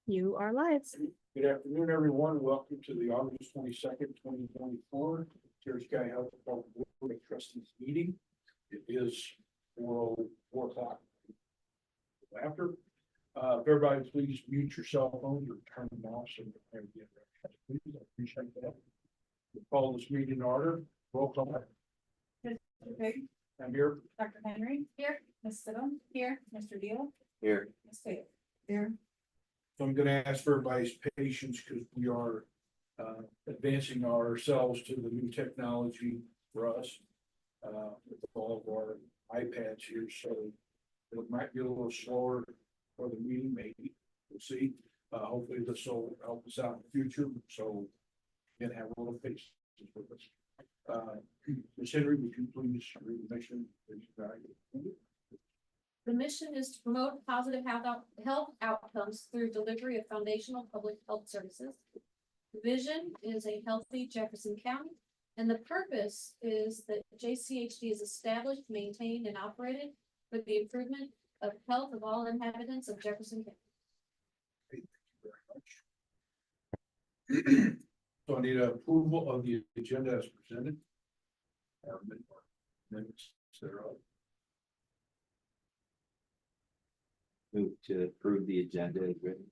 You are live. Good afternoon, everyone. Welcome to the August 22nd, 2024 Jersey County Health Department Board of Trustees meeting. It is 4 o'clock. After, if everybody please mute your cell phones or turn them off so that I get records. Please, I appreciate that. We'll call this meeting in order. Roll call. Mr. Pig, I'm here. Dr. Henry, here, Ms. Stidham, here, Mr. Deal, Here. Ms. Taylor. Here. So I'm going to ask for everybody's patience because we are advancing ourselves to the new technology for us with all of our iPads here. So it might be a little slower for the meeting, maybe. We'll see. Hopefully this will help us out in the future. So you can have a little patience with us. Ms. Henry, would you please read the mission? The mission is to promote positive health outcomes through delivery of foundational public health services. The vision is a healthy Jefferson County, and the purpose is that JCHD is established, maintained, and operated for the improvement of health of all inhabitants of Jefferson County. Thank you very much. So I need approval of the agenda as presented. Minutes thereof. Move to approve the agenda as written.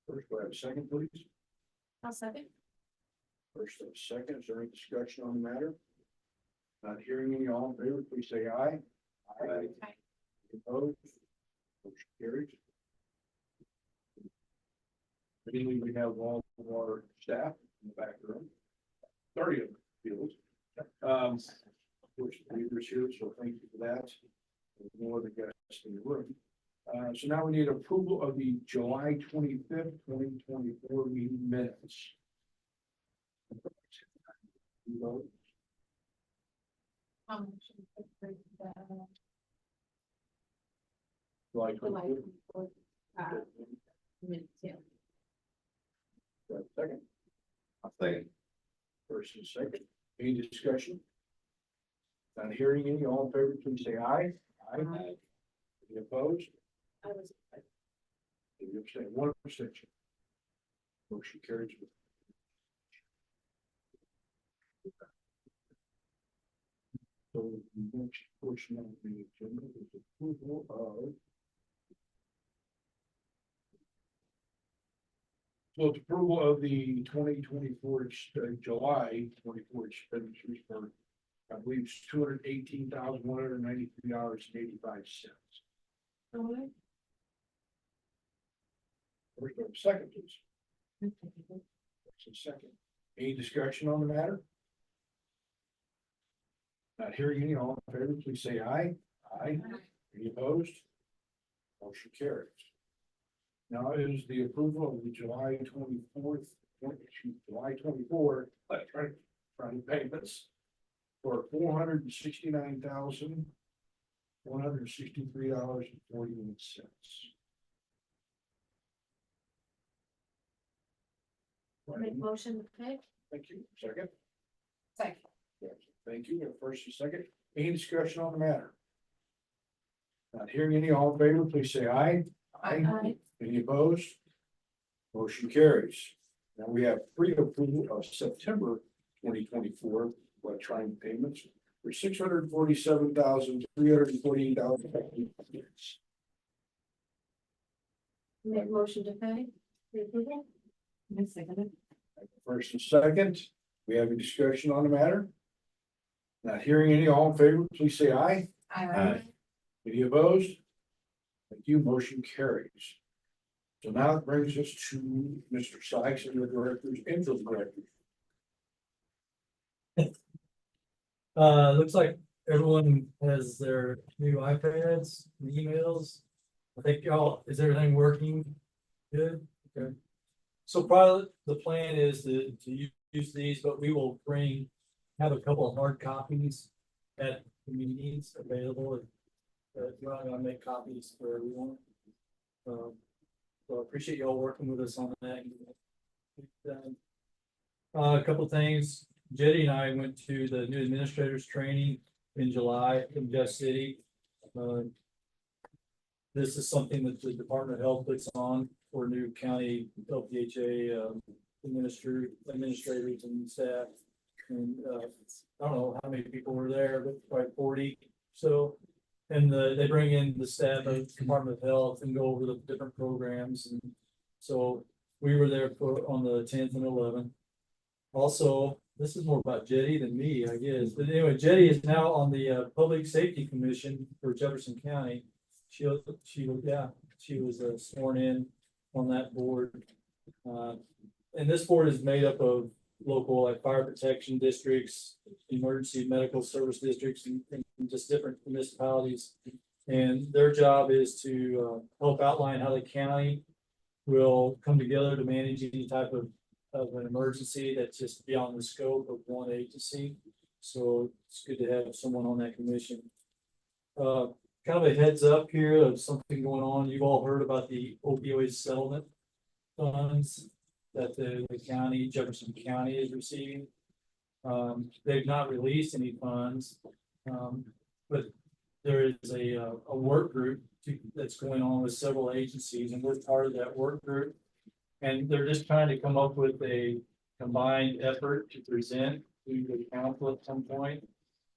First, do I have a second, please? I'll second. First and second, is there any discussion on the matter? Not hearing any, all in favor, please say aye. Aye. Opposed? Motion carries. Mainly, we have all of our staff in the back room. 30 of them, feels. Of course, the leaders here, so thank you for that. There's more of the guests in the room. So now we need approval of the July 25th, 2024 meeting minutes. July 25th. Second, I'll second. first and second, any discussion? Not hearing any, all in favor, please say aye. Aye. Any opposed? I was. Any abstain? One abstention. Motion carries. So the next portion of the agenda is approval of. So it's approval of the 2024 July 24 expenditures for, I believe, it's $218,193.85. First, second, please. First and second. Any discussion on the matter? Not hearing any, all in favor, please say aye. Aye. Any opposed? Motion carries. Now is the approval of the July 24th, July 24 electronic payments for $469,163.41. Make motion to pay. Thank you. Second. Second. Thank you. First and second. Any discussion on the matter? Not hearing any, all in favor, please say aye. Aye. Any opposed? Motion carries. Now we have pre-approval of September 2024 electronic payments for $647,348. Make motion to pay. The approval. Second. First and second, we have a discussion on the matter. Not hearing any, all in favor, please say aye. Aye. Any opposed? Thank you, motion carries. So now it brings us to Mr. Sykes and the directors and the directors. Looks like everyone has their new iPads and emails. I think y'all, is everything working good? Okay. So probably the plan is to use these, but we will have a couple of hard copies at the meetings available. We're not gonna make copies for everyone. So I appreciate y'all working with us on that. A couple things. Jetty and I went to the new administrators training in July in Jeff City. This is something that the Department of Health puts on for new county LPHA, administrators and staff. And, I don't know how many people were there, but probably 40, so. And they bring in the staff of Department of Health and go over the different programs, and so we were there on the 10th and 11th. Also, this is more about Jetty than me, I guess, but anyway, Jetty is now on the Public Safety Commission for Jefferson County. She was sworn in on that board. And this board is made up of local, like, fire protection districts, emergency medical service districts, and just different municipalities. And their job is to help outline how the county will come together to manage any type of an emergency that's just beyond the scope of one agency. So it's good to have someone on that commission. Kind of a heads up here of something going on. You've all heard about the opioid settlement funds that the county, Jefferson County, is receiving. They've not released any funds, but there is a work group that's going on with several agencies, and we're part of that work group. And they're just trying to come up with a combined effort to present to the council at some point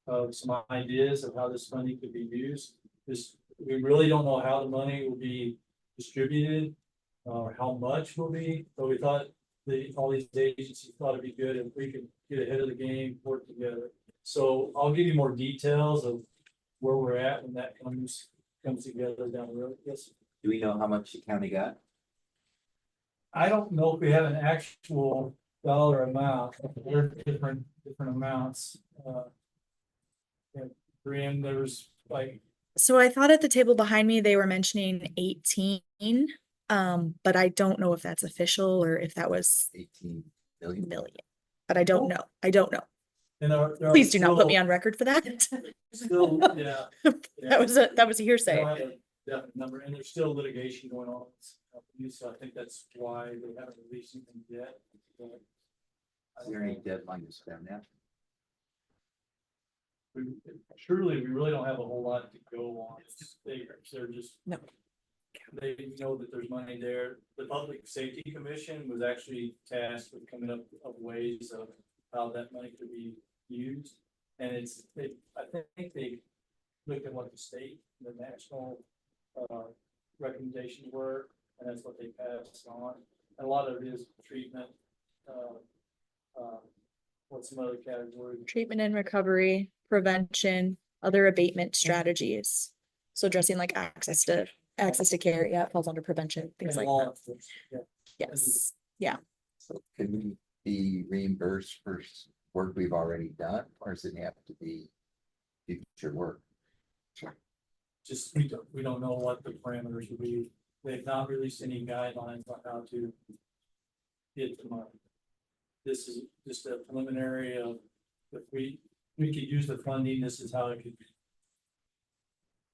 of some ideas of how this money could be used. We really don't know how the money will be distributed or how much will be, but we thought all these agencies thought it'd be good if we could get ahead of the game, work together. So I'll give you more details of where we're at when that comes together down the road. Yes. Do we know how much the county got? I don't know if we have an actual dollar amount. They're different amounts. And there's like. So I thought at the table behind me, they were mentioning 18, but I don't know if that's official or if that was 18 million. million. But I don't know. I don't know. And there are Please do not put me still- on record for that. Still, yeah. That was a I hearsay. don't have a definite number, and there's still litigation going on with this company, so I think that's why they haven't released anything yet. But Is there any deadline to spend that? Truly, we really don't have a whole lot to go on. They're just. No. They know that there's money there. The Public Safety Commission was actually tasked with coming up of ways of how that money could be used. And I think they looked at what the state, the national recommendations were, and that's what they passed on. And a lot of it is treatment. What's some other category? Treatment and recovery, prevention, other abatement strategies. So addressing like access to care, yeah, it falls under prevention, things And like law that. enforcement, yeah. Yes, So can we be reimbursed for work we've already done, or does it have to be future work? Just, we don't know what the parameters will be. They've not released any guidelines on how to get the money. This is just a preliminary of, if we could use the funding, this is how it could be.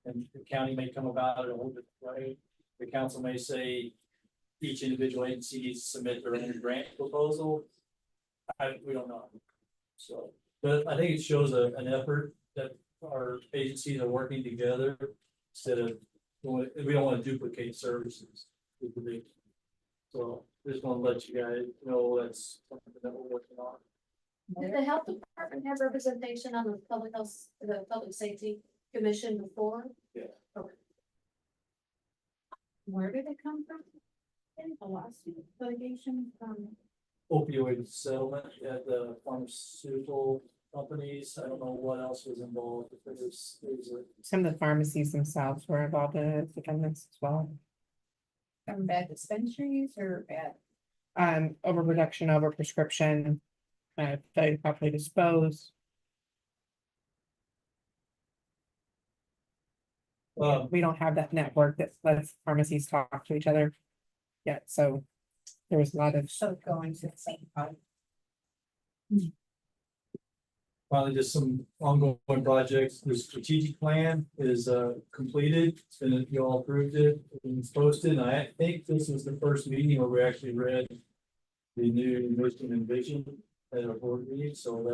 And the county may come about it a little bit way. The council may say each individual agency needs to submit their own grant proposal. We don't know. So, but I think it shows an effort that our agencies are working together instead of, we don't want to duplicate services. So just want to let you guys know that's something that we're working on. Did the health department have representation on the public safety commission before? Yeah. Okay. Where did it come from? In a lawsuit, litigation from? Opioid settlement at the pharmaceutical companies. I don't know what else was involved. If there's Some of the pharmacies themselves were involved in it, defendants as well. From bad dispensaries or bad? Overproduction, overprescription, failure to properly dispose. We don't have that network that lets pharmacies talk to each other yet, so there was a lot of. So going to the same part. finally just some ongoing projects. The strategic plan is completed. It's been, you all approved it, it's posted. And I think this was the first meeting where we actually read the new mission and vision at our board meeting, so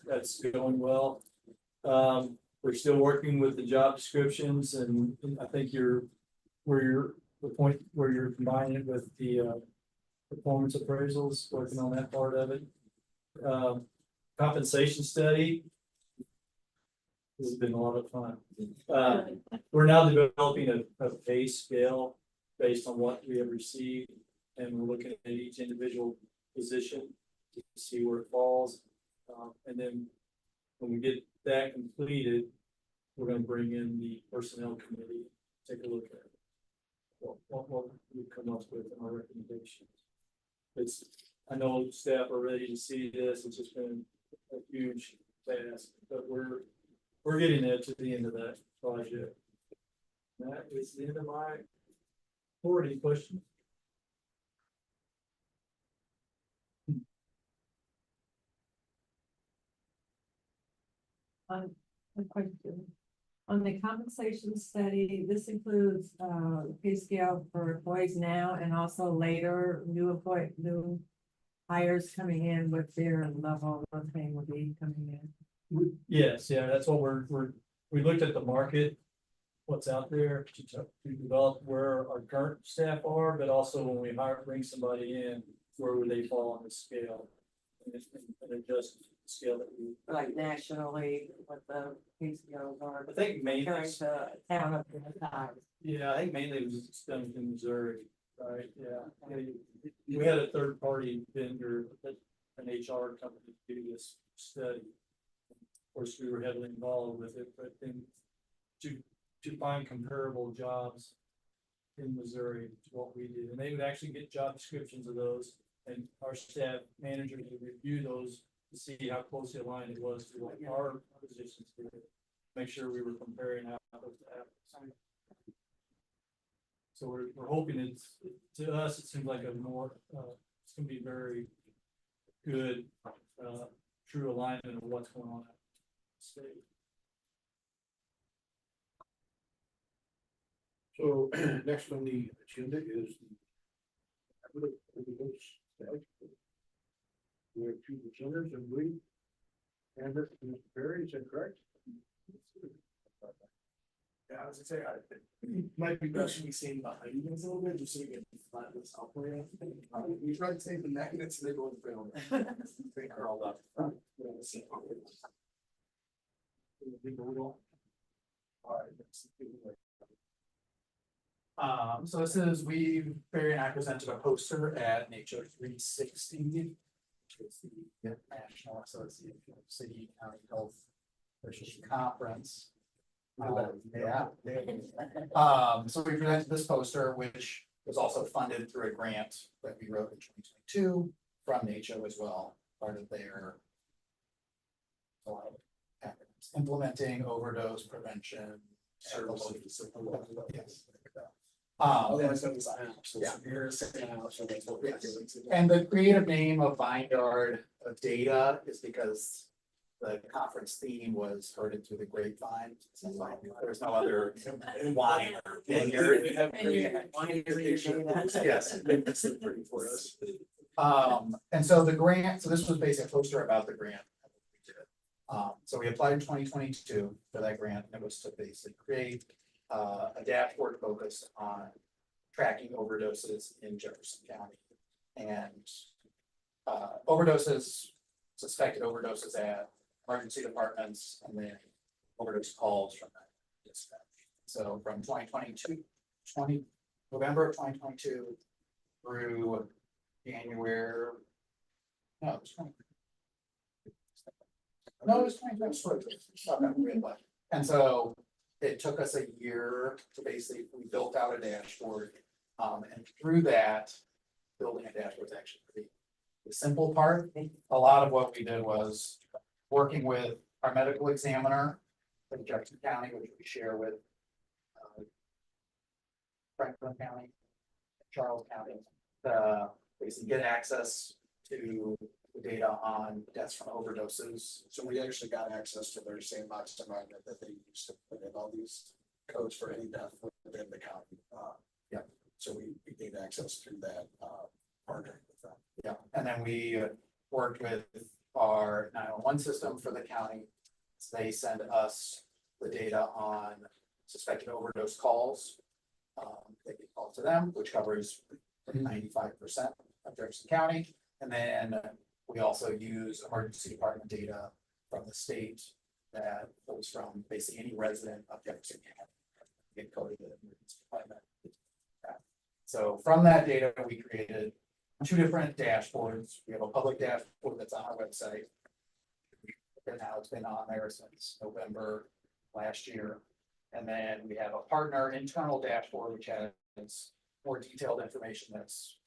that's going well. We're still working with the job descriptions, and I think where you're the point where you're combining it with the, performance appraisals, working on that part of it. Compensation study. This has been a lot of fun. We're now developing a pay scale based on what we have received, and we're looking at each individual position to see where it falls. And then when we get that completed, we're gonna bring in the personnel committee, take a look at it. What we come up with in our recommendations. It's, I know staff are ready to see this, it's just been a huge task, but we're getting there to the end of that project. That is the end of my report. Any questions? A question. On the compensation study, this includes, pay scale for employees now and also later, new hires coming in with their level of pay will be coming in. Yes, yeah, that's what we looked at the market, what's out there to develop where our current staff are, but also when we bring somebody in, where would they fall on the scale? And adjust the scale that we. Like nationally, what the pay scales are. I think mainly, Comparing to town up in the size. yeah, I think mainly it was done in Missouri, right? Yeah. We had a third party vendor, an HR company do this study. Of course, we were heavily involved with it, but then to find comparable jobs in Missouri to what we did, and they would actually get job descriptions of those, and our staff managers would review those to see how closely aligned it was to what our positions were. Make sure we were comparing apples to apples. So we're hoping it's, to us, it seems like a more, it's gonna be very good, true alignment of what's going on at the state. So next on the agenda is. We have two presenters, and we. And Mr. Perry, is that correct? Yeah, I was gonna say, it might be best to be seen behind you guys a little bit, just so you can flatten this out for you. We tried to save the magnets, and they go in film. They curled up. So this is, Barry and I presented a poster at Nature 360. Which is the National Association of City County Health Conference. Yeah. So we presented this poster, which was also funded through a grant that we wrote in 2022 from NACHO as well, part of their implementing overdose prevention services. Yes. And the creative name of Vineyard of Data is because the conference theme was heard it through the grapevine. So like, there's no other wine or vineyard. Yes. For us. And so the grant, so this was basically a poster about the grant. So we applied in 2022 for that grant, and it was to basically create a dashboard focused on tracking overdoses in Jefferson County. And overdoses, suspected overdoses at emergency departments, and then overdose calls from that dispatch. So from November of 2022 through January. No, it was 20. No, it was 2020. And so it took us a year to basically, we built out a dashboard. And through that, building a dashboard is actually pretty the simple part. A lot of what we did was working with our medical examiner in Jefferson County, which we share with Franklin County, Charles County, basically get access to the data on deaths from overdoses. So we actually got access to their sandbox environment that they used to put in all these codes for any death within the county. Yeah, so we gained access through that partnering with them. Yeah, and then we worked with our 911 system for the county. So they send us the data on suspected overdose calls. they get called to them, which covers 95% of Jefferson County. And then we also use emergency department data from the state that pulls from basically any resident of Jefferson County. Get coded to the emergency department. So from that data, we created two different dashboards. We have a public dashboard that's on our website. And now it's been on there since November last year. And then we have a partner internal dashboard, which has more detailed information that's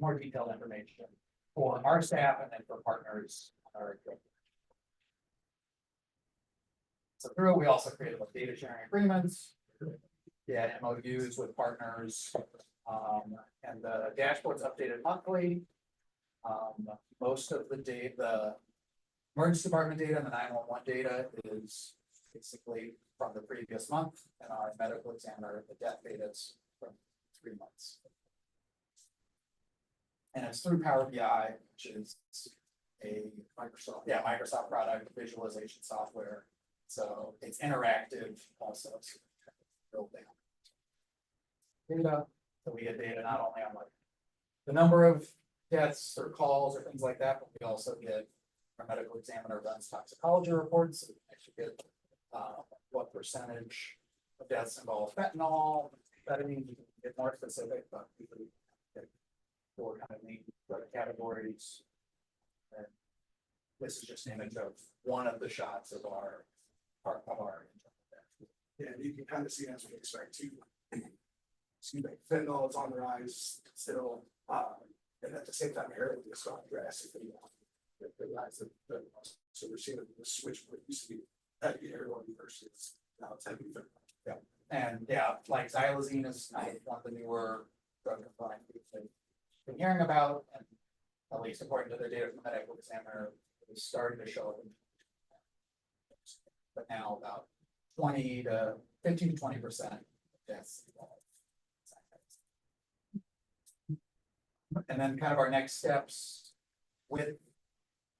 more detailed information for our staff and then for partners. So through, we also created like data sharing agreements. Yeah, MOUs with partners. And the dashboard's updated monthly. Most of the data, the emergency department data and the 911 data is basically from the previous month, and our medical examiner, the death data is from 3 months. And it's through Power BI, which is a Microsoft product visualization software. So it's interactive also. So build data. So we get data not only on like the number of deaths or calls or things like that, but we also get our medical examiner runs toxicology reports. So we actually get what percentage of deaths involve fentanyl. That means you can get more specific, but we can get four kind of main categories. And this is just an image of one of the shots of our Yeah, you can kind of see as we expect too. Excuse me, fentanyl is on the rise still, and at the same time, heroin is going drastically. The rise of fentanyl. So we're seeing the switch from what used to be heavy heroin versus now it's heavy fentanyl. Yeah, and yeah, like xylazine is one of the newer drug components we've been hearing about, and at least according to the data from the medical examiner, it was starting to show up. But now about 15 to 20%. Yes. And then kind of our next steps with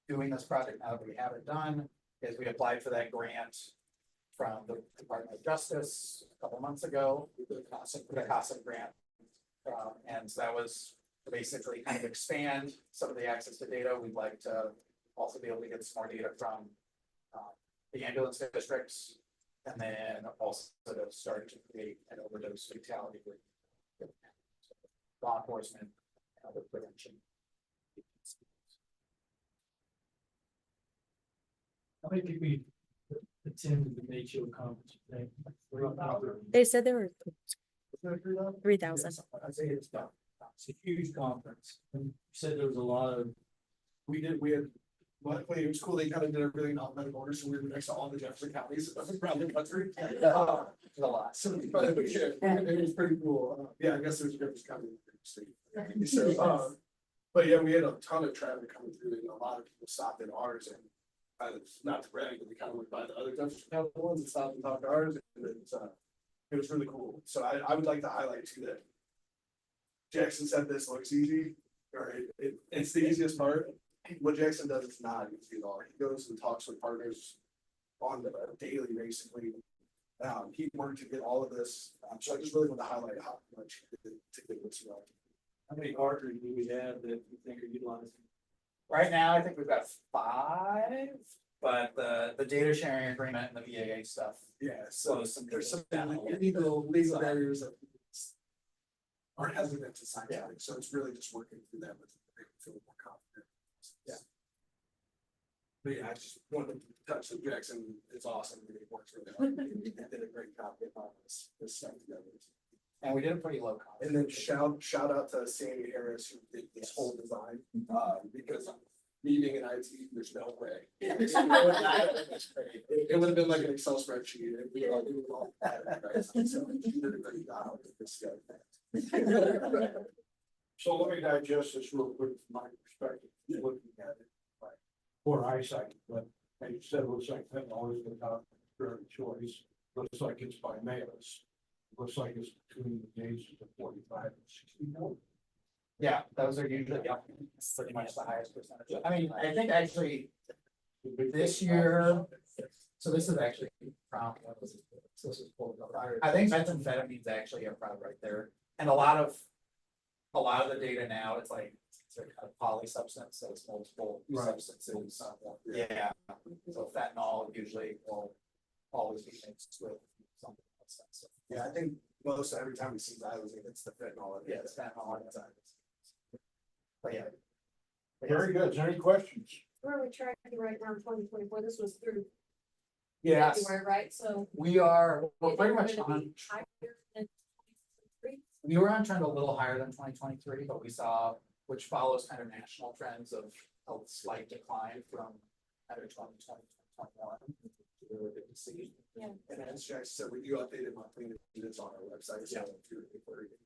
doing this project now that we have it done is we applied for that grant from the Department of Justice a couple months ago, the CASA grant. And so that was to basically kind of expand some of the access to data. We'd like to also be able to get some more data from the ambulance districts, and then also to start to create an overdose fatality with law enforcement and other prevention. How many people attended the NACHO conference? They said there were 3,000. I say it's done. It's a huge conference. And you said there was a lot of. We had, luckily it was cool, they kind of did everything in alphabetical order, so we were next to all the Jefferson counties around the country. A lot. So it was pretty cool. Yeah, I guess there's a Jefferson County in the state. So, but yeah, we had a ton of traffic coming through, and a lot of people stopped at ours, and not to brag, but we kind of went by the other Jefferson County ones and stopped and talked to ours, and it was really cool. So I would like to highlight too that Jackson said this looks easy, or it's the easiest part. What Jackson does is not easy at all. He goes and talks with partners on the daily, basically. He worked to get all of this. So I just really want to highlight how much he did to get this right. How many partners do we have that you think are utilizing? Right now, I think we've got 5, but the data sharing agreement and the VAA stuff. Yeah, so there's some down. legal barriers that are hesitant to sign something. So it's really just working through that with make them feel more confident. Yeah. But yeah, I just wanted to touch on Jackson. It's awesome. He works really hard. He did a great job getting all this stuff together. And we did a pretty low cost. And then shout out to Sandy Harris who did this whole design, because me being in IT, there's no way. It would have been like an Excel spreadsheet. And we were all doing all that. Right? So she did a great job with this stuff. So let me digest this real quick from my perspective, looking at it. Poor eyesight, but as you said, it looks like fentanyl is the top choice. Looks like it's by males. Looks like it's between the ages of 45 and 64. Yeah, those are usually pretty much the highest percentage. I mean, I think actually this year, So this is actually from, what was it? So this is pulled up. I think methamphetamine's actually a problem right there, and a lot of the data now, it's like, it's a kind of poly substance, so it's multiple substances. Yeah, so fentanyl usually will always be mixed with something else. So, Yeah, I think most every time we see xylazine, it's the fentanyl. yeah, it's fentanyl on the side. But yeah. Very good. Is there any questions? Where are we tracking right now in 2024? This was through Yes, February, right? So. we're pretty much Gonna on. be higher than 2023. We were on trend a little higher than 2023, but we saw, which follows kind of national trends of a slight decline from kind of 2020, 2021. Really good to see. Yeah. And as Jack said, we do update it monthly, and it's on our website, so if you're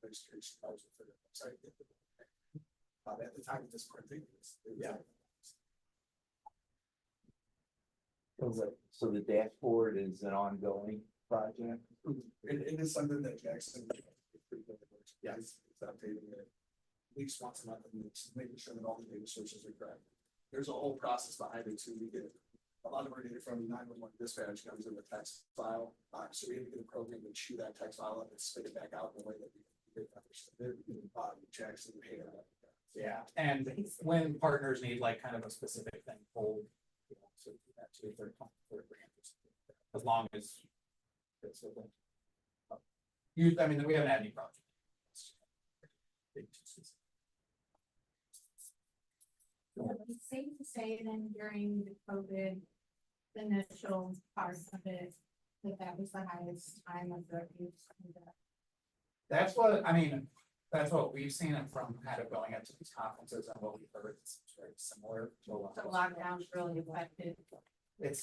registration, I was for the website. At the time of this printing, Yeah. So the dashboard is an ongoing project? it is something that Jackson. Yeah, it's updating it at least once a month, and it's making sure that all the data sources are correct. There's a whole process behind it too. We get a lot of our data from 911 dispatch comes in the text file, so we have to get a program to chew that text file up and spit it back out in a way that we can understand it. Jackson paid that. Yeah, and when partners need like kind of a specific thing pulled, you know, so do that to third grant. As long as it's within. I mean, we haven't had any problems. It's safe to say then during the COVID initial part of it, that was the highest time of the use. That's what, I mean, that's what we've seen it from kind of going into these conferences and what we've heard, it's very similar to a lot. The lockdowns really affected. It's,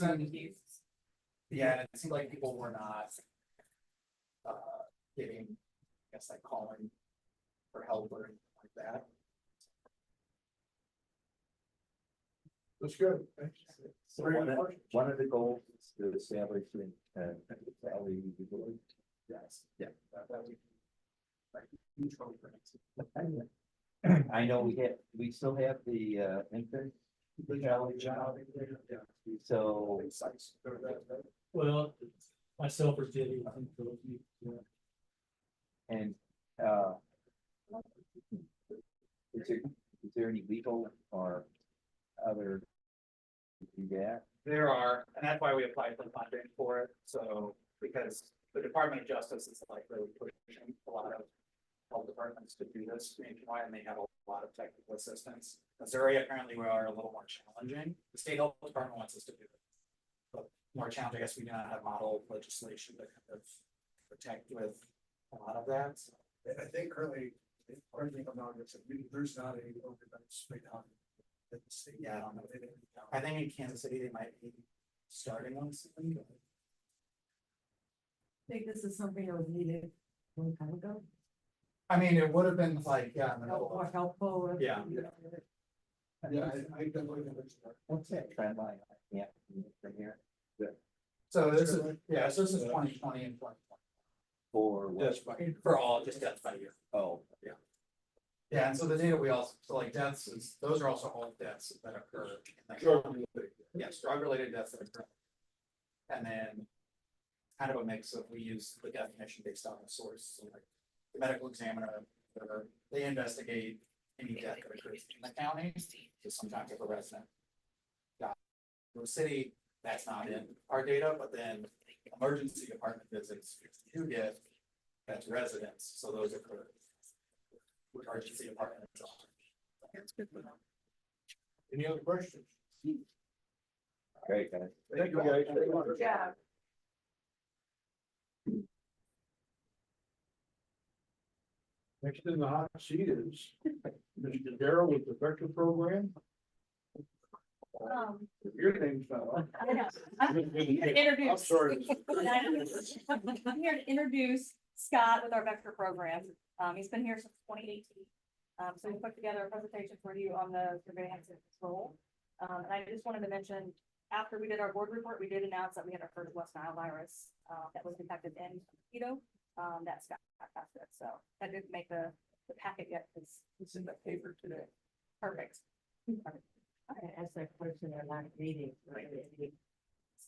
yeah, and it seemed like people were not getting, I guess like calling for help or anything like that. That's good. Thanks. So one of the goals is to establish an salary. Yes. Yeah. That would be like huge hope for next year. I know we still have the infant. So Well, myself or Debbie, I think, and is there any legal or other to do that? There are, and that's why we applied for funding for it, so, because the Department of Justice is like really pushing a lot of health departments to do this nationwide, and they have a lot of technical assistance. Missouri, apparently, we are a little more challenging. The state health department wants us to do it. But more challenging, I guess we do not have model legislation that kind of protect with a lot of that. So. And I think currently, there's not a overdose rate on the state. Yeah, I don't know. I think in Kansas City, they might be starting on something. I think this is something that was needed a long time ago. I mean, it would have been like, yeah, in the middle More of, helpful. Yeah. Yeah, I definitely think it's. What's that trend line? Yeah, from here. so this is, yeah, so this is 2020 and 2020 For what? for all, just deaths by year. Oh, Yeah, and so the data we also, so like deaths is, those are also all deaths that occur. Yes, drug-related deaths that occur. And then kind of a mix of, we use the definition based on the source, so like the medical examiner, they investigate any death that occurs in the county, so sometimes if a resident got to a city, that's not in our data, but then emergency department visits, if you get, that's residents, so those occur. Emergency department. Any other questions? great, guys. Thank you, guys. Yeah. Next in the hot seat is Mr. Darrell with the Vector Program. Your name's not on. I'm here to introduce. I'm sorry. I'm here to introduce Scott with our Vector program. He's been here since 2018. So we put together a presentation for you on the surveillance and control. And I just wanted to mention, after we did our board report, we did announce that we had our first West Nile virus that was detected in mosquito. That Scott passed it. So that didn't make the packet yet because It's in the paper today. perfect. I asked that question in our last meeting.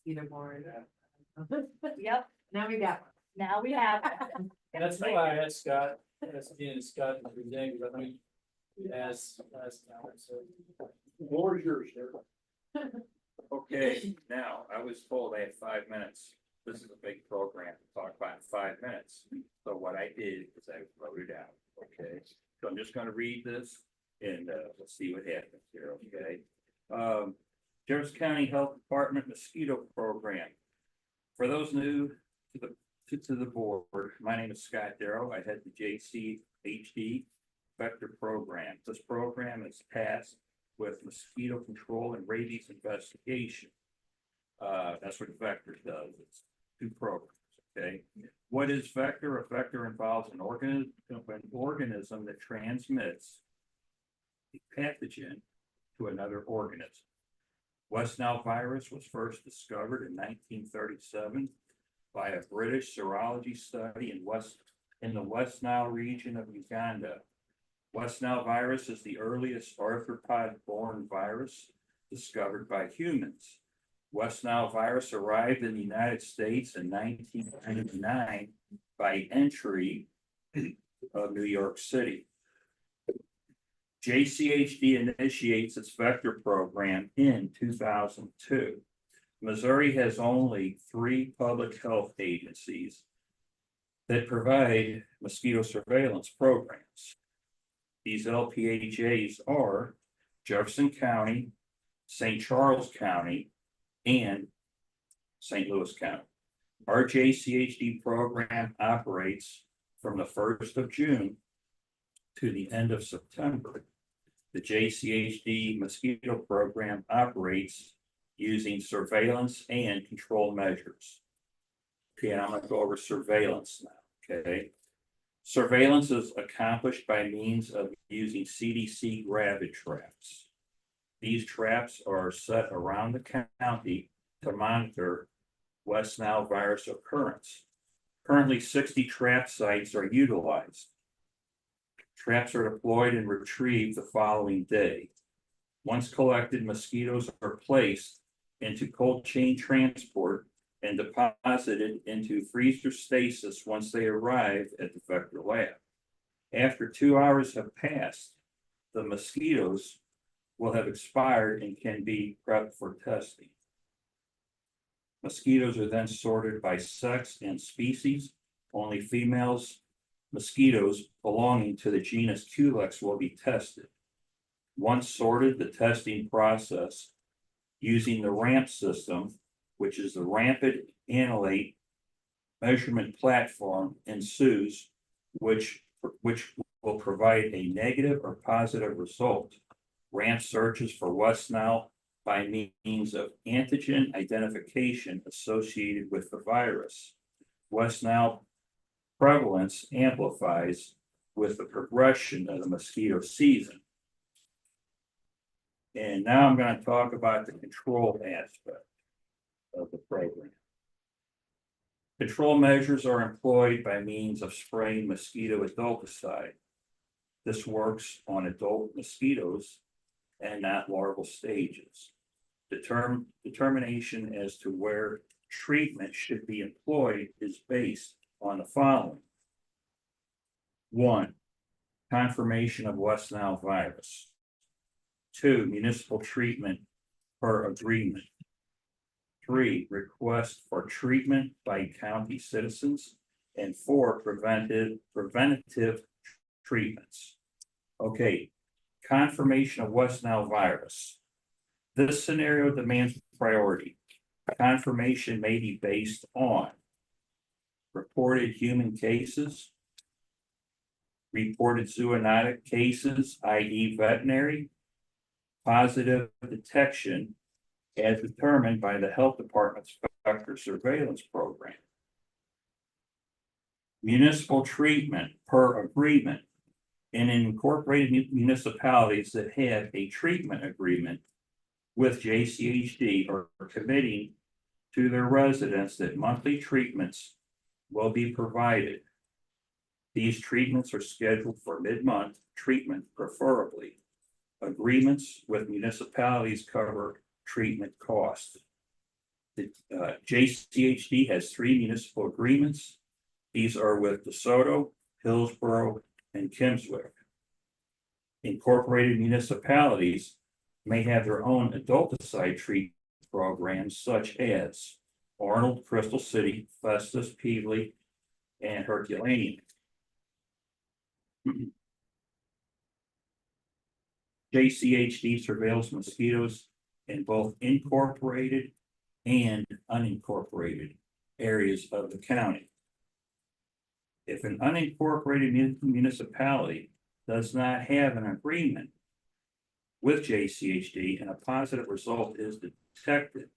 mosquito borne. Yep, Now we got one. now we have. That's why I asked Scott, Scott, everything, because I know he asked last time, so. The floor is yours, sir. Okay, now, I was told I had 5 minutes. This is a big program to talk about in 5 minutes. So what I did is I wrote it out, okay? So I'm just gonna read this and let's see what happens here, okay? Jefferson County Health Department mosquito program. For those new to the board, my name is Scott Darrow. I head the JCHD vector program. This program is tasked with mosquito control and rabies investigation. That's what vector does. It's 2 programs. Okay. What is vector? A vector involves an organism that transmits a pathogen to another organism. West Nile virus was first discovered in 1937 by a British serology study in the West Nile region of Uganda. West Nile virus is the earliest arthropod-borne virus discovered by humans. West Nile virus arrived in the United States in 1999 by entry of New York City. JCHD initiates its vector program in 2002. Missouri has only 3 public health agencies that provide mosquito surveillance programs. These LPHAs are Jefferson County, St. Charles County, and St. Louis County. Our JCHD program operates from the 1st of June to the end of September. The JCHD mosquito program operates using surveillance and control measures. Okay, and I'm going to go over surveillance now, okay? Surveillance is accomplished by means of using CDC rabbit traps. These traps are set around the county to monitor West Nile virus occurrence. Currently, 60 trap sites are utilized. Traps are deployed and retrieved the following day. Once collected, mosquitoes are placed into cold chain transport and deposited into freezer stasis once they arrive at the vector lab. After 2 hours have passed, the mosquitoes will have expired and can be prepped for testing. Mosquitoes are then sorted by sex and species. Only females mosquitoes belonging to the genus Culex will be tested. Once sorted, the testing process using the RAMP system, which is the Rapid Analyte Measurement Platform, ensues, which will provide a negative or positive result. RAMP searches for West Nile by means of antigen identification associated with the virus. West Nile prevalence amplifies with the progression of the mosquito season. And now I'm going to talk about the control aspect of the program. Control measures are employed by means of spraying mosquito adulticide. This works on adult mosquitoes and not larval stages. Determination as to where treatment should be employed is based on the following. 1, confirmation of West Nile virus. 2, municipal treatment per agreement. 3, request for treatment by county citizens. And 4, preventative treatments. Okay, confirmation of West Nile virus. This scenario demands priority. Confirmation may be based on reported human cases, reported zoonotic cases, i.e. veterinary, positive detection as determined by the health department's vector surveillance program. Municipal treatment per agreement. And in incorporated municipalities that have a treatment agreement with JCHD are committing to their residents that monthly treatments will be provided. These treatments are scheduled for mid-month treatment, preferably. Agreements with municipalities cover treatment costs. The JCHD has 3 municipal agreements. These are with DeSoto, Hillsborough, and Kimmswick. Incorporated municipalities may have their own adulticide treatment programs such as Arnold, Crystal City, Festus, Peevely, and Herculaneum. JCHD surveils mosquitoes in both incorporated and unincorporated areas of the county. If an unincorporated municipality does not have an agreement with JCHD and a positive result is detected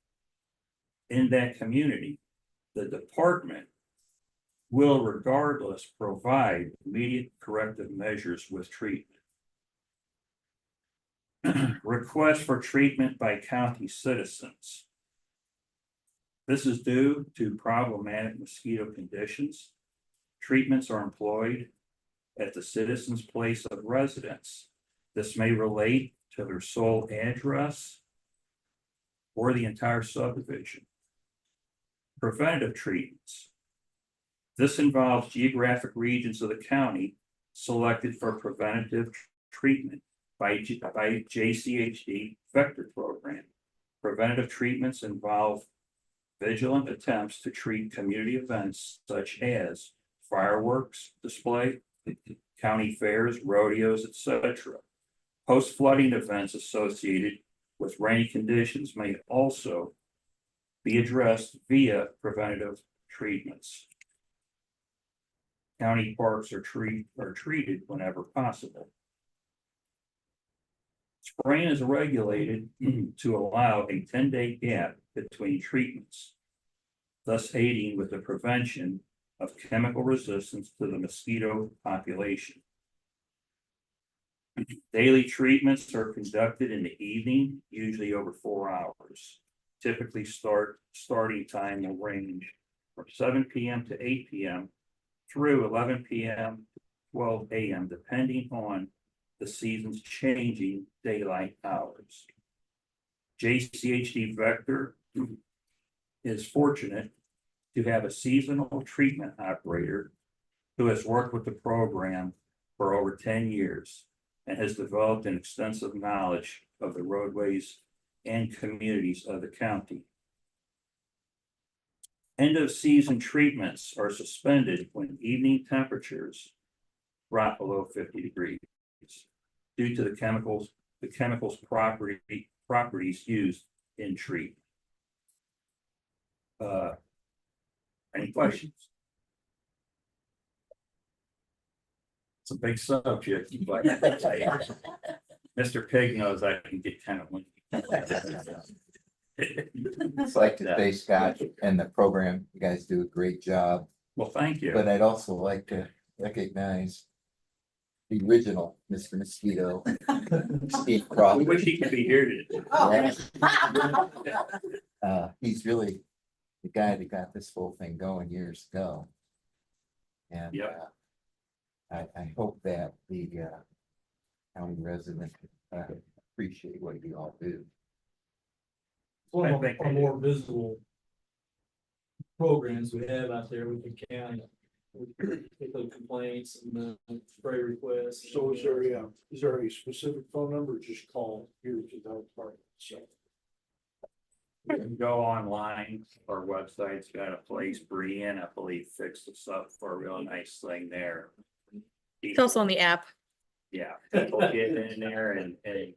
in that community, the department will regardless provide immediate corrective measures with treatment. Request for treatment by county citizens. This is due to problematic mosquito conditions. Treatments are employed at the citizen's place of residence. This may relate to their sole address or the entire subdivision. Preventative treatments. This involves geographic regions of the county selected for preventative treatment by JCHD vector program. Preventative treatments involve vigilant attempts to treat community events such as fireworks display, county fairs, rodeos, etc. Post-flooding events associated with rainy conditions may also be addressed via preventative treatments. County parks are treated whenever possible. Spraying is regulated to allow a 10-day gap between treatments, thus aiding with the prevention of chemical resistance to the mosquito population. Daily treatments are conducted in the evening, usually over 4 hours. Typically starting time will range from 7 p.m. to 8 p.m. through 11 p.m. to 12 a.m. depending on the season's changing daylight hours. JCHD Vector is fortunate to have a seasonal treatment operator who has worked with the program for over 10 years and has developed an extensive knowledge of the roadways and communities of the county. End of season treatments are suspended when evening temperatures drop below 50 degrees due to the chemicals properties used in treatment. Any questions? It's a big subject, but Mr. Pig knows I can get kind of windy. It's like to say, Scott, and the program, you guys do a great job, Well, thank you. but I'd also like to recognize the original Mr. Mosquito, Steve We Crawford. wish he could be here today. He's really the guy that got this whole thing going years ago. And Yep. I hope that the county residents appreciate what you all do. One I of think our they do. more visible programs we have out there with the county. Get those complaints and the spray requests. So is there a specific phone number, or just call here to the health department? So You can go online, our website's got a place, Brian, I believe, fixed us up for a real nice thing there. It's also on the app. Yeah, people get in there and it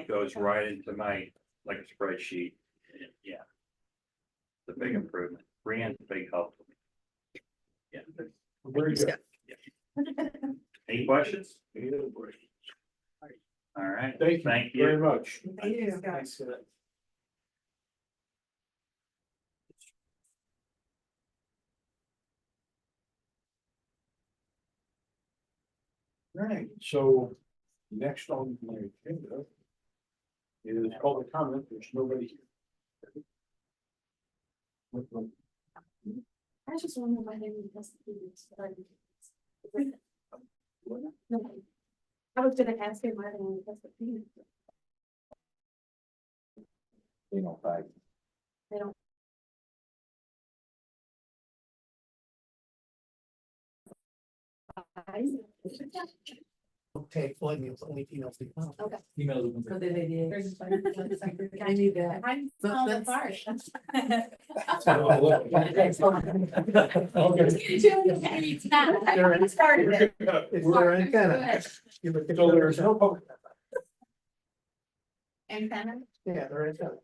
goes right into my, like a spreadsheet, and yeah. The big improvement, Brian's a big help to me. Yeah. very good. Any questions? Any other questions? All right. Thank you very much. Thank you. Thanks, Scott. All right, so next on my agenda is public comment. There's nobody here. I just wonder why they would test the peanuts, but I was gonna ask him why they would test the peanuts. You know, by They don't Take blood meals, only females do. Email them. So they did. I need that. I'm So on the that's- part. Started it. It's Mark, their go antenna. ahead. So there's no public. Antenna? Yeah, their antenna.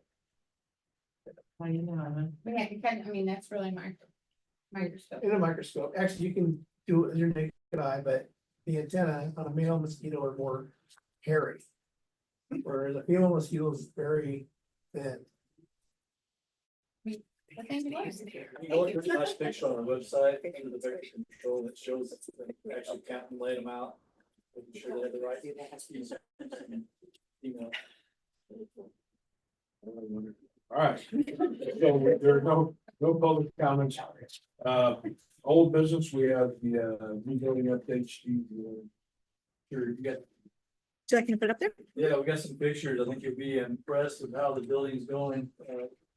Well, you know, Yeah, you can, I mean, that's really microscope. In a microscope, actually, you can do it with your naked eye, but the antenna on a male mosquito are more hairy. Whereas a female mosquito is very thin. You know what, there's a nice picture on our website, under the vector control that shows them actually count and lay them out. Making sure they have the right. Email. All right. So there are no public comments. Old business, we have the rebuilding update, Steve. Sure, you got, Do you like me to put it up there? yeah, we got some pictures. I think you'll be impressed with how the building's going.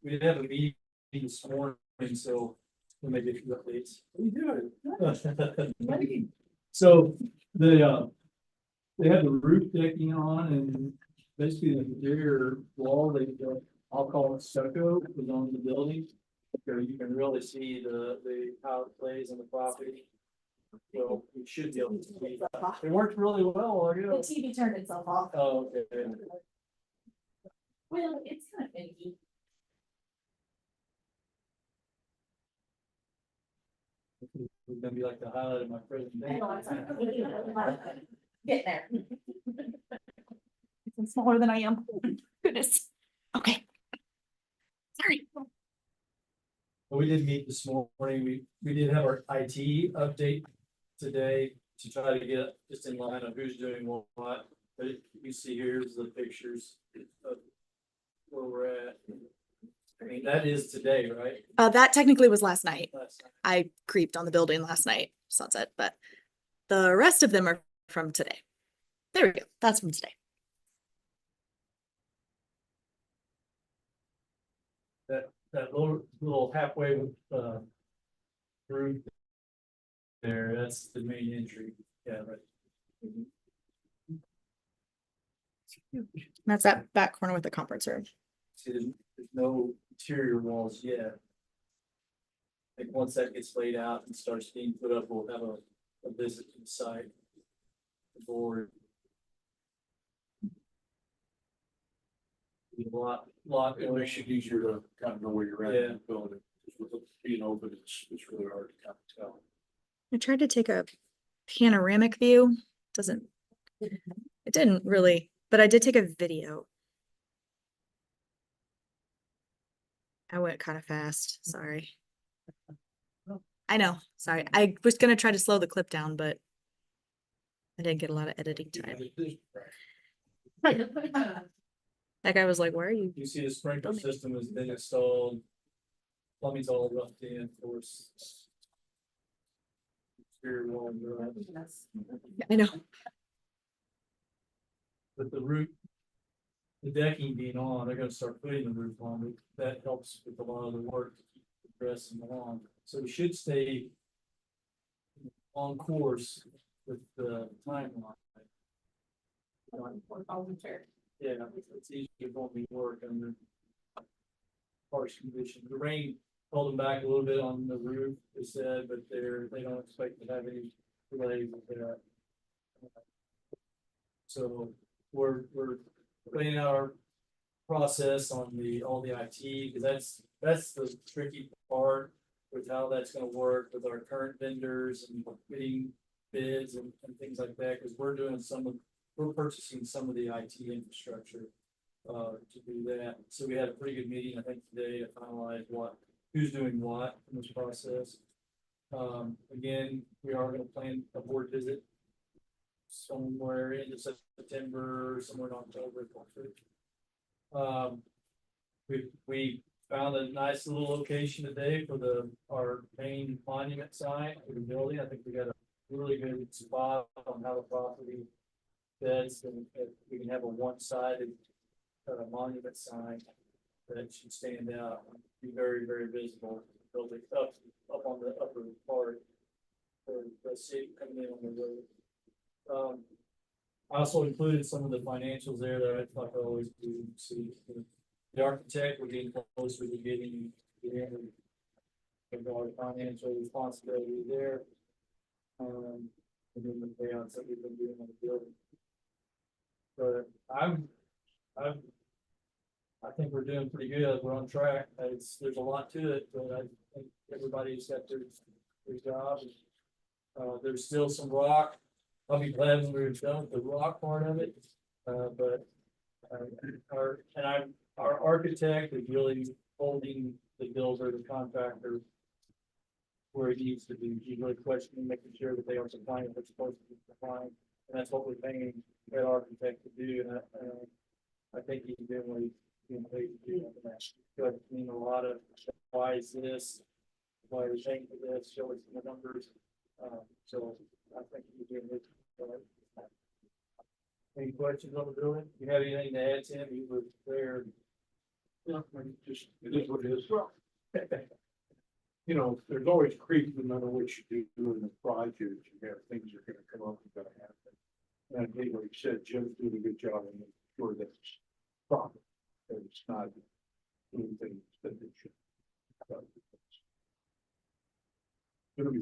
We did have a meeting this morning, so we'll make a few updates. We do it. So they have the roof decking on and basically the interior wall, I'll call it stucco, is on the building. So you can really see the how it plays on the property. So you should be able to see. It worked really well, The yeah. TV turned itself off. Oh, okay. Well, it's kind of finicky. It's gonna be like the highlight of my presentation. Get there. It's smaller than I am. Goodness. Okay. Sorry. Well, we did meet this morning. We did have our IT update today to try to get just in line of who's doing what. But you see here's the pictures of where we're at. I mean, that is today, right? That technically was last night. Last night. I creeped on the building last night, sunset, but the rest of them are from today. There we go. That's from today. That little halfway through there, that's the main entry. Yeah, right. That's that back corner with the conference room. See, there's no interior walls yet. I think once that gets laid out and starts being put up, we'll have a visit to the site. The board. Be a lot. It makes it easier to kind of know where you're at in the building. With it being open, it's really hard to kind of tell. I tried to take a panoramic view. It didn't really, but I did take a video. I went kind of fast, sorry. I know, sorry. I was gonna try to slow the clip down, but I didn't get a lot of editing time. That guy was like, where are you? You see the sprinkler system has been installed. Plumbing's all roughed in, of course. Exterior wall and garage. I know. With the roof, the decking being on, they're gonna start putting the roof on, but that helps with a lot of the work to keep progressing along. So we should stay on course with the timeline. Yeah, it's easier when we work under harsh conditions. The rain held them back a little bit on the roof, they said, but they don't expect to have any delays with that. So we're putting out our process on all the IT, because that's the tricky part with how that's gonna work with our current vendors and getting bids and things like that, because we're purchasing some of the IT infrastructure to do that. So we had a pretty good meeting, I think, today to finalize who's doing what in this process. Again, we are gonna plan a board visit somewhere in September, somewhere in October. We found a nice little location today for our main monument sign for the building. I think we got a really good spot on how the property beds, and we can have a one-sided monument sign that should stand out, and be very, very visible. Building up on the upper part. for the city coming in on the road. I also included some of the financials there that I thought I always do see. The architect, we're getting closer to getting our financial responsibility there. And then the payouts that we've been doing on the building. But I think we're doing pretty good. We're on track. There's a lot to it, but I think everybody's got their job. There's still some rock. I'll be glad when we're done with the rock part of it. But our architect is really holding the builder, the contractor, where it needs to be. He's really questioning, making sure that they are supplying what they're supposed to be supplying. And that's what we're paying that architect to do. And I think he's doing what he's being paid to do. So I've seen a lot of, why is this? Why are we paying for this? Show us the numbers. So I think he's doing it. Any questions on the building? You have anything to add, Tim? You were there. No, just, it is what it is. You know, there's always creep no matter what you do in the project. You have things that are gonna come up and gonna happen. And I think what you said, Jim's doing a good job in making sure that it's proper. That it's not doing things that it should. It'll be.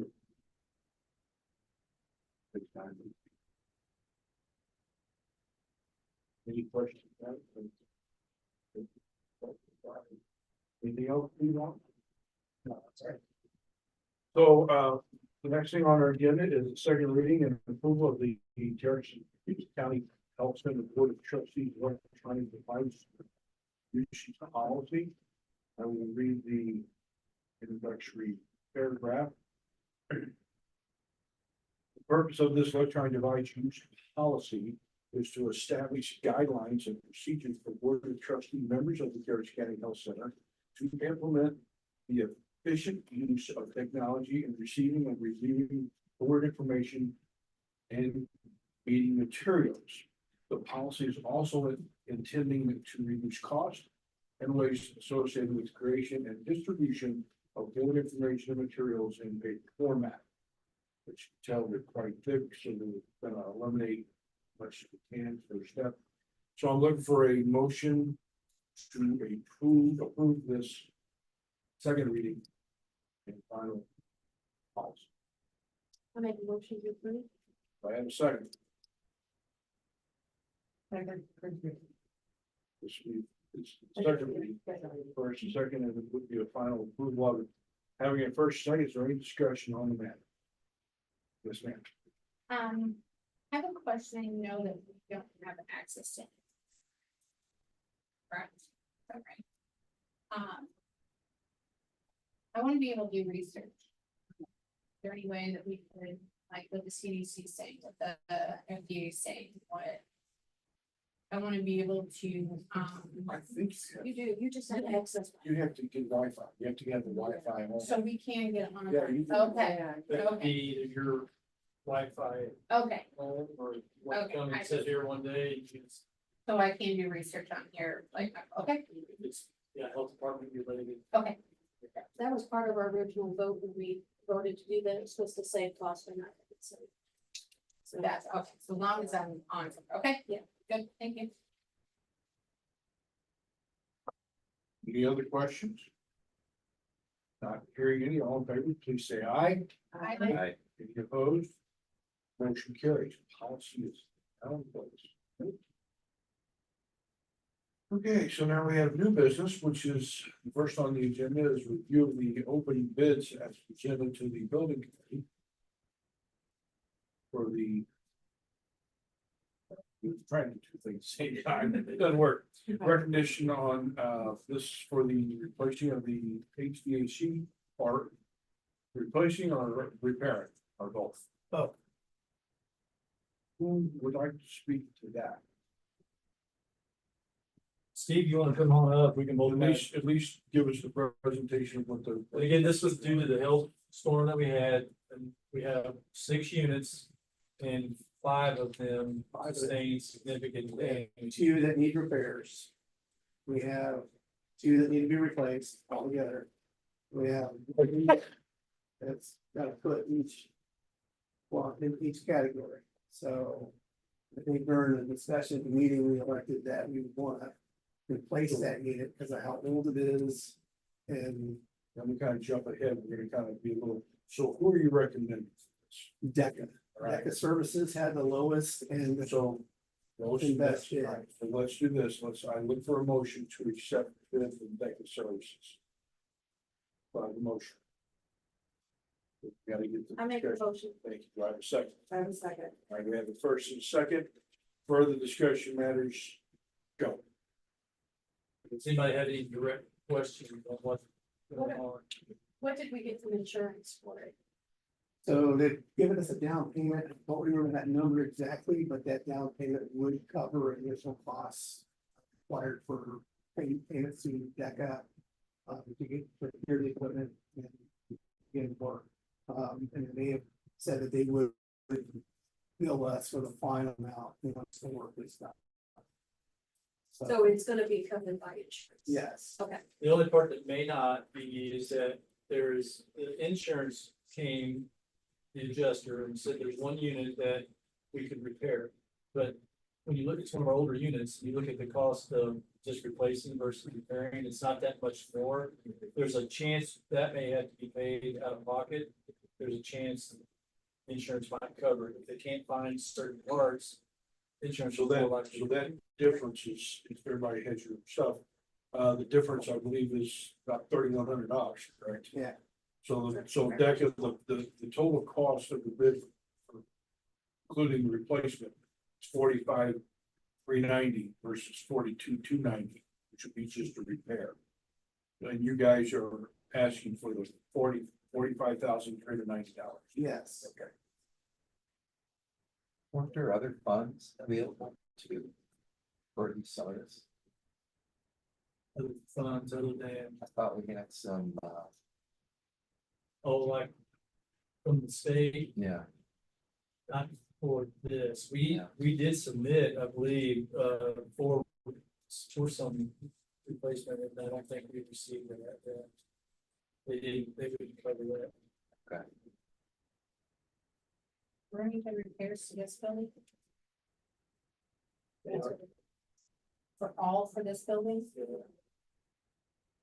Takes time. Any questions? Anything else you want? No, sorry. So, the next thing on our agenda is the second reading and approval of the Jefferson County Health Center Board of Trustees electronic device use policy. I will read the introductory paragraph. The purpose of this electronic device use policy is to establish guidelines and procedures for Board of Trustee members of the Jefferson County Health Center to implement the efficient use of technology in receiving and reviewing board information and meeting materials. The policy is also intending to reduce cost and waste associated with creation and distribution of board information and materials in paper format, which tell they're quite thick, so they're gonna eliminate much as we can first step. So I'm looking for a motion to approve this second reading and final policy. I make a motion to approve. Do I have a second? This week, it's second reading, first and second, and it would be a final approval of it. Having a first, second, is there any discussion on the matter? Yes, ma'am. I have a question. I know that we don't have access to. Right. Okay. I want to be able to do research. Is there any way that we could, like what the CDC is saying, what the FDA is saying, what? I want to be able to, I think you just have access. you have to get Wi-Fi, you have to have the Wi-Fi on. So we can get on. Yeah, you can. Okay, That'd be either your Wi-Fi okay, home or what Okay, come I and sit here one day. so I can do research on here, like, okay, It's, yeah, health department related. okay. That was part of our original vote when we voted to do that, it's supposed to save cost and nothing, so. So that's, okay, so long as I'm on, okay, yeah, good, thank you. Any other questions? Not hearing any, all in favor, please say aye. I Aye. Any opposed? Motion carries. Policy is now in place. Okay, so now we have new business, which is first on the agenda is review of the open bids as presented to the building committee. For the. Trying to do two things at the same time, it doesn't work. Recognition on this for the replacing of the HVAC or replacing or repairing or both. Oh. Who would like to speak to that? Steve, you wanna come on up? We can both. At least give us the presentation of what the. And again, this was due to the hail storm that we had, and we have 6 units. And 5 of them sustained significant damage. 2 that need repairs. We have 2 that need to be replaced altogether. We have. That's got a foot each Well, in each category, so. I think during the discussion, at the meeting, we elected that we want to replace that unit because of how old it is. And Then we kind of jump ahead, we're gonna kind of be a little, so who are you recommending? DECA, Right. DECA Services had the lowest and So. Those Invest, yeah. right, so let's do this, I look for a motion to accept bid from Deca Services. By the motion. We gotta get. the I make a discussion. motion. Thank you, do I have a second? I have a second. All right, we have the first and second, further discussion matters, go. Does anybody have any direct questions on what's going on? What did we get from insurance for it? so they've given us a down payment. I don't remember that number exactly, but that down payment would cover additional costs required for payments to DECA. To get the equipment and get work. And they have said that they would bill us for the final amount once the work is done. So it's gonna be covered by insurance? Yes. Okay, The only part that may not be is that there's, the insurance came, the adjuster, and said there's one unit that we could repair. But when you look at some of our older units, you look at the cost of just replacing versus repairing, it's not that much more. There's a chance that may have to be paid out of pocket. There's a chance insurance might cover it. If they can't find certain parts, insurance So will that, more likely. so that difference is, if everybody has your stuff, the difference, I believe, is about $3,100, correct? Yeah. So, so Deca, the total cost of the bid, including the replacement, is $45,390 versus $42,290, which would be just a repair. And you guys are asking for the $45,390. Yes. Okay. Weren't there other funds available to? For these services? Other funds, other than, I thought we had some, oh, like from the state, yeah, not for this. Yeah. We did submit, I believe, for some replacement, and I don't think we received it at that. They didn't cover that. were any kind of repairs to this building? For all for this building?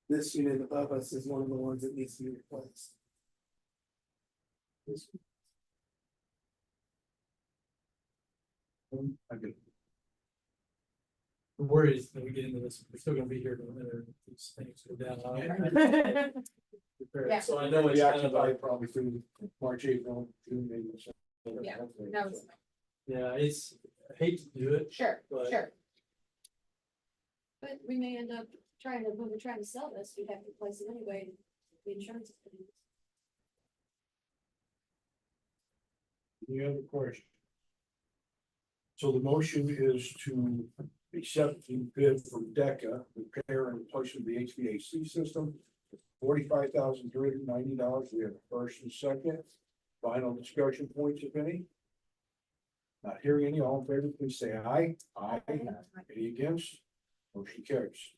This unit above us is one of the ones that needs to be replaced. I get it. The worry is when we get into this, we're still gonna be here in a minute, if these things go down. Yeah. So I know it's We kind of occupy like, probably through March, April, June, maybe. So. Yeah, that was, yeah, it's, I hate to do it, sure, But- sure. But we may end up trying to, when we're trying to sell this, we have to replace it anyway, the insurance is gonna. Any other question? So the motion is to accept the bid from DECA, repair and replacement of the HVAC system. $45,390. We have a first and second. Final discussion points, if any. Not hearing any, all in favor, please say aye. Aye. Any against? Motion carries.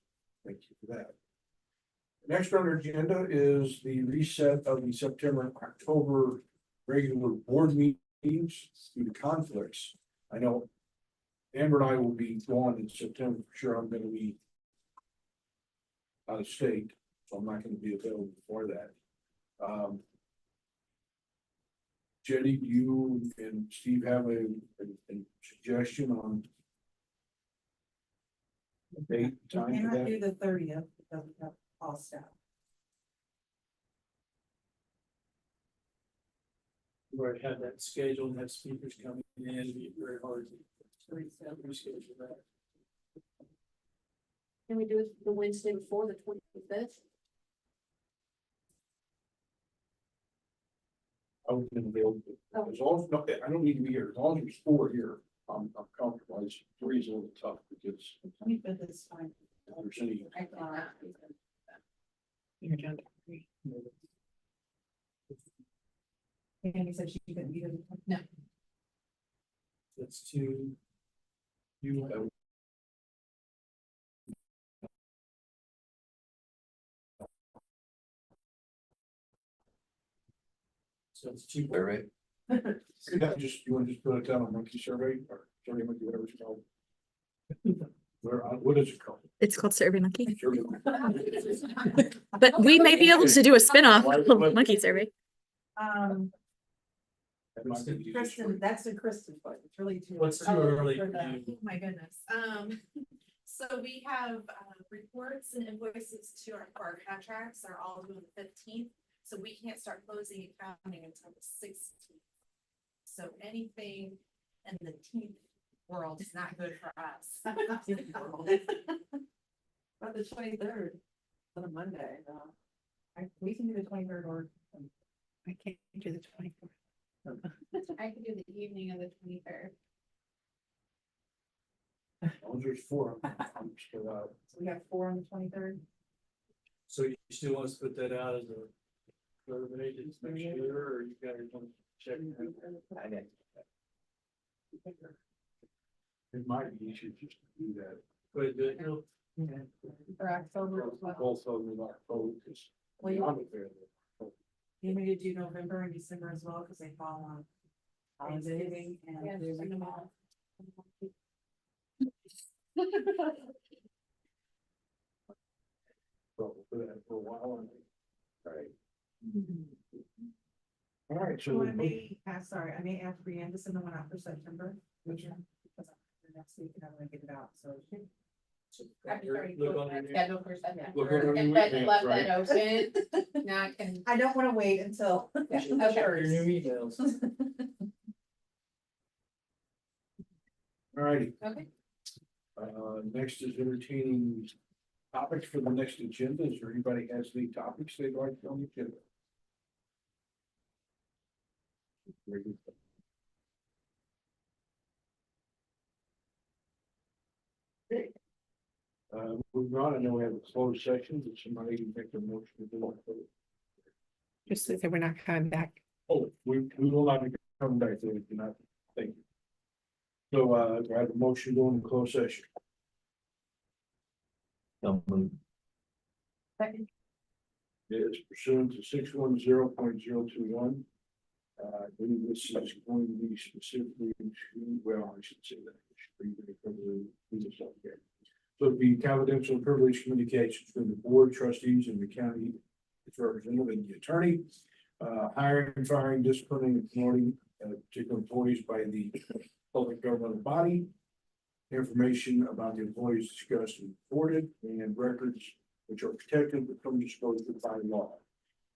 Thank you for that. Next on our agenda is the reset of the September and October regular board meetings due to conflicts. I know Amber and I will be gone in September, for sure. I'm gonna be out of state, so I'm not gonna be available for that. Jenny, do you and Steve have a suggestion on date, We time for cannot do that? the 30th because we have all staff. we already had that scheduled, and have speakers coming in, it'd be very hard to reschedule that. Can we do it the Wednesday before the 25th? I was available. Oh. As long as, no, I don't need to be here, as long as there's 4 here, I'm comfortable. It's 3 is a little tough because 25th is fine. if there's any. Your agenda. Andy said she couldn't be there. No. That's two. You, so it's two. all right, You want to just put it down on monkey survey or survey monkey, whatever it's called? What is it called? It's called Survey Monkey, Survey Monkey. but we may be able to do a spin-off of Monkey Survey. That might be the easiest Kristen, way. that's a Kristen, but it's really too. What's too early early for for that. you? Oh my goodness. So we have, reports and invoices to for our contracts are all due on the 15th. So we can't start closing accounting until the 16th. So anything in the teeth world is not good for us. But the 23rd, on a Monday, we can do the 23rd or. I can't do the 24th. I could do the evening of the 23rd. As long as there's four of them, I'm still out. So we have 4 on the 23rd. So you still want us to put that out as a survey just next year, or you guys want to check? I didn't. It might be easier just to do that. Go ahead, do it, Bill. For October as well. Both of them are focused. Well, you need to do November and December as well, because they fall on Thanksgiving and. Yeah, there's just a- about. So we'll put that for a while. Right. All right, so. So I may, sorry, I may ask Brianne to send the one out for September. Which one? Because next week, I'm gonna get it out, so. I've already Look put on my your- schedule for September. Look on your If that emails, left right? that open, now I can. I don't wanna wait until. Okay. Your new emails. All righty. Okay. Next is entertaining topics for the next agenda. Is there anybody has any topics they'd like on the agenda? Moving on, I know we have a closed session. Did somebody make a motion to do that? Just so we're not coming back. Oh, we will not be coming back there, tonight. Thank you. So, do I have a motion going to closed session? Don't move. Second. It is pursuant to 610.021. I believe this is going to be specifically to, well, I should say that. It should be very clearly do this up here. So it'd be confidential privileged communications between the board trustees and the county, its representative and the attorney. Hiring, firing, disciplining, and promoting particular employees by the public governmental body. Information about the employees discussed and reported, and records which are protected but come disclosed by law.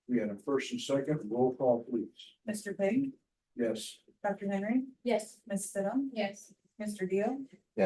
We had a first and second, roll call, please. Mr. Pig, Yes. Dr. Henry, Yes. Ms. Stidham, Yes. Mr. Deal.